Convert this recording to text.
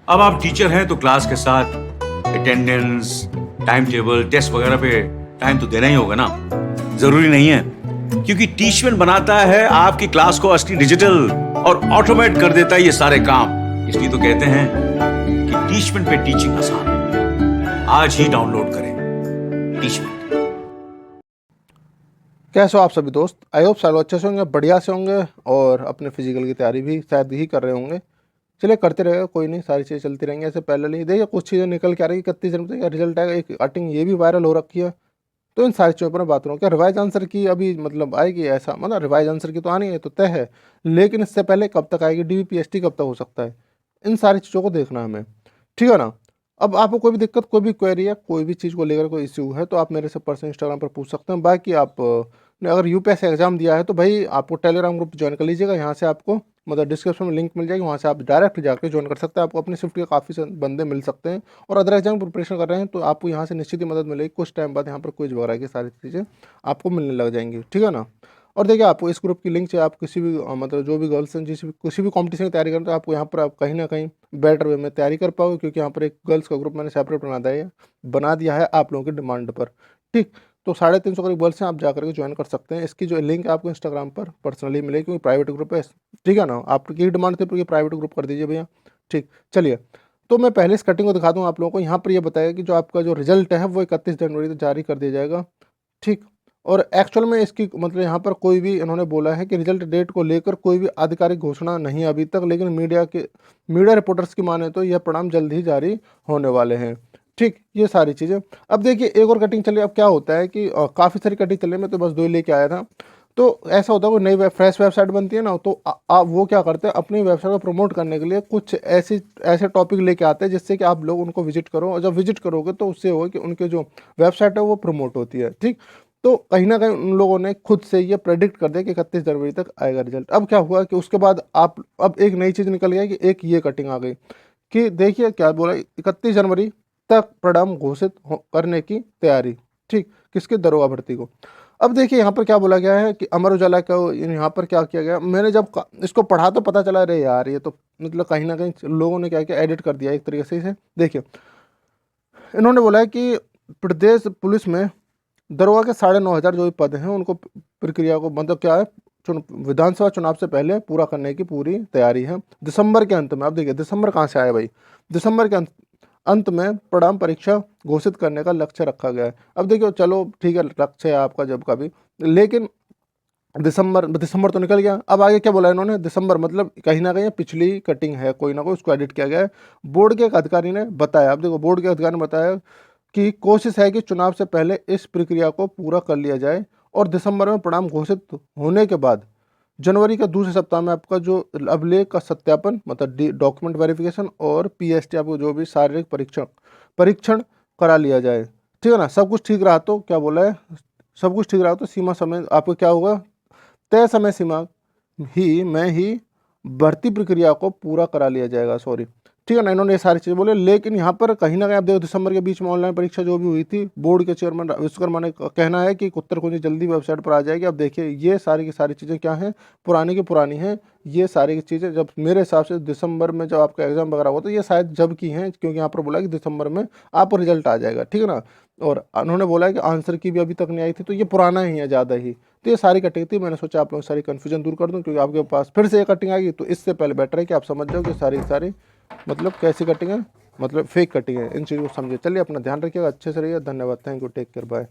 अब आप टीचर हैं तो क्लास के साथ अटेंडेंस, टाइम टेबल, टेस्ट वगैरह पे टाइम तो देना ही होगा ना। जरूरी नहीं है, क्योंकि टीचमेंट बनाता है आपकी क्लास को असली डिजिटल और ऑटोमेट कर देता है ये सारे काम। इसलिए तो कहते हैं कि टीचमेंट पे टीचिंग आसान है। आज ही डाउनलोड करें टीचमेंट। कैसे हो आप सभी दोस्त? आई होप सालों अच्छे से होंगे, बढ़िया से होंगे और अपने फिजिकल की तैयारी भी शायद ही कर रहे होंगे। चलिए करते रहेगा, कोई नहीं, सारी चीज़ें चलती रहेंगी। ऐसे पहले नहीं देखिए कुछ चीज़ें निकल के आ रही है, 31 जनवरी का रिजल्ट आएगा, एक कटिंग ये भी वायरल हो रखी है। तो इन सारी चीज़ों पर मैं बात करूँ। क्या रिवाइज आंसर की अभी मतलब आएगी? ऐसा मतलब रिवाइज आंसर की तो आनी है, तो तय है, लेकिन इससे पहले कब तक आएगी, DVPST कब तक हो सकता है, इन सारी चीज़ों को देखना है हमें, ठीक है ना। अब आपको कोई भी दिक्कत, कोई भी क्वेरी है, कोई भी चीज़ को लेकर कोई इश्यू है तो आप मेरे से पर्सनल इंस्टाग्राम पर पूछ सकते हैं। बाकी आप ने अगर UPSC एग्जाम दिया है तो भाई आपको टेलीग्राम ग्रुप ज्वाइन कर लीजिएगा। यहाँ से आपको मतलब डिस्क्रिप्शन में लिंक मिल जाएगी, वहाँ से आप डायरेक्ट जाकर ज्वाइन कर सकते हैं। आपको अपनी शिफ्ट के काफ़ी बंदे मिल सकते हैं और अदर एग्जाम प्रिपरेशन कर रहे हैं तो आपको यहाँ से निश्चित ही मदद मिलेगी। कुछ टाइम बाद यहाँ पर क्विज वगैरह की सारी चीज़ें आपको मिलने लग जाएंगी, ठीक है ना। और देखिए आपको इस ग्रुप की लिंक चाहिए, आप किसी भी मतलब जो भी गर्ल्स हैं जिस भी किसी भी कॉम्पिटिशन की तैयारी करें तो आपको यहाँ पर आप कहीं ना कहीं बेटर वे में तैयारी कर पाओगे, क्योंकि यहाँ पर एक गर्ल्स का ग्रुप मैंने सेपरेट बना दिया है आप लोगों की डिमांड पर, ठीक। तो 350 करीब गर्ल्स हैं, आप जा करके ज्वाइन कर सकते हैं। इसकी जो लिंक आपको इंस्टाग्राम पर पर्सनली मिलेगी, क्योंकि प्राइवेट ग्रुप है, ठीक है ना। आपकी डिमांड थी तो ये प्राइवेट ग्रुप कर दीजिए भैया, ठीक। चलिए, तो मैं पहले इस कटिंग को दिखा दूँ आप लोगों को। यहाँ पर ये बताया कि जो आपका जो रिजल्ट है वो 31 जनवरी तक जारी कर दिया जाएगा, ठीक। और एक्चुअल में इसकी मतलब यहाँ पर कोई भी इन्होंने बोला है कि रिजल्ट डेट को लेकर कोई भी आधिकारिक घोषणा नहीं अभी तक, लेकिन मीडिया रिपोर्टर्स की माने तो यह परिणाम जल्द ही जारी होने वाले हैं, ठीक। ये सारी चीज़ें। अब देखिए एक और कटिंग चली। अब क्या होता है कि काफ़ी सारी कटिंग चली, मैं तो बस 2 ही लेके आया था। तो ऐसा होता है कोई नई फ्रेश वेबसाइट बनती है ना, तो आप वो क्या करते हैं, अपनी वेबसाइट को प्रमोट करने के लिए कुछ ऐसे टॉपिक लेके आते हैं जिससे कि आप लोग उनको विजिट करो, और जब विजिट करोगे तो उससे होगा कि उनके जो वेबसाइट है वो प्रमोट होती है, ठीक। तो कहीं ना कहीं उन लोगों ने खुद से ये प्रेडिक्ट कर दिया कि 31 जनवरी तक आएगा रिजल्ट। अब क्या हुआ कि उसके बाद आप अब एक नई चीज़ निकल गया कि एक ये कटिंग आ गई कि देखिए क्या बोला, 31 जनवरी तक परिणाम घोषित करने की तैयारी, ठीक। किसके? दरोगा भर्ती को। अब देखिए यहाँ पर क्या बोला गया है कि अमर उजाला का यहाँ पर क्या किया गया, मैंने जब इसको पढ़ा तो पता चला, अरे यार ये तो मतलब कहीं ना कहीं लोगों ने क्या किया, एडिट कर दिया एक तरीके से इसे। देखिए इन्होंने बोला है कि प्रदेश पुलिस में दरोगा के 9,500 जो भी पद हैं उनको प्रक्रिया को मतलब क्या है, विधानसभा चुनाव से पहले पूरा करने की पूरी तैयारी है दिसंबर के अंत में। अब देखिए दिसंबर कहाँ से आया भाई, दिसंबर के अंत में परिणाम परीक्षा घोषित करने का लक्ष्य रखा गया है। अब देखिए चलो ठीक है, लक्ष्य है आपका जब का भी, लेकिन दिसंबर तो निकल गया। अब आगे क्या बोला इन्होंने, दिसंबर मतलब कहीं ना कहीं पिछली कटिंग है, कोई ना कोई उसको एडिट किया गया है। बोर्ड के एक अधिकारी ने बताया, अब देखो बोर्ड के अधिकारी ने बताया कि कोशिश है कि चुनाव से पहले इस प्रक्रिया को पूरा कर लिया जाए और दिसंबर में परिणाम घोषित होने के बाद जनवरी के दूसरे सप्ताह में आपका जो अभिलेख का सत्यापन मतलब डॉक्यूमेंट वेरिफिकेशन और PST आपको जो भी शारीरिक परीक्षण करा लिया जाए, ठीक है ना। सब कुछ ठीक रहा तो क्या बोला है, सब कुछ ठीक रहा तो सीमा समय आपको क्या होगा, तय समय सीमा ही भर्ती प्रक्रिया को पूरा करा लिया जाएगा, सॉरी, ठीक है ना। इन्होंने ये सारी चीज़ें बोले, लेकिन यहाँ पर कहीं ना कहीं आप देखो दिसंबर के बीच में ऑनलाइन परीक्षा जो भी हुई थी, बोर्ड के चेयरमैन विश्वकर्मा ने कहना है कि उत्तर कुंजी जल्दी वेबसाइट पर आ जाएगी। अब देखिए ये सारी की सारी चीज़ें क्या हैं, पुरानी की पुरानी हैं। ये सारी की चीज़ें जब मेरे हिसाब से दिसंबर में जब आपका एग्जाम वगैरह होता है ये शायद जब की हैं, क्योंकि यहाँ पर बोला कि दिसंबर में आपको रिजल्ट आ जाएगा, ठीक है ना। और उन्होंने बोला है कि आंसर की भी अभी तक नहीं आई थी, तो ये पुराना ही है ज़्यादा ही। तो ये सारी कटिंग थी, मैंने सोचा आप लोग सारी कन्फ्यूजन दूर कर दूं, क्योंकि आपके पास फिर से ये कटिंग आएगी तो इससे पहले बेटर है कि आप समझ जाओ कि सारी मतलब कैसी कटिंग है, मतलब फेक कटिंग है। इन चीज़ों को समझिए। चलिए अपना ध्यान रखिएगा, अच्छे से रहिए, धन्यवाद, thank you, take care, bye.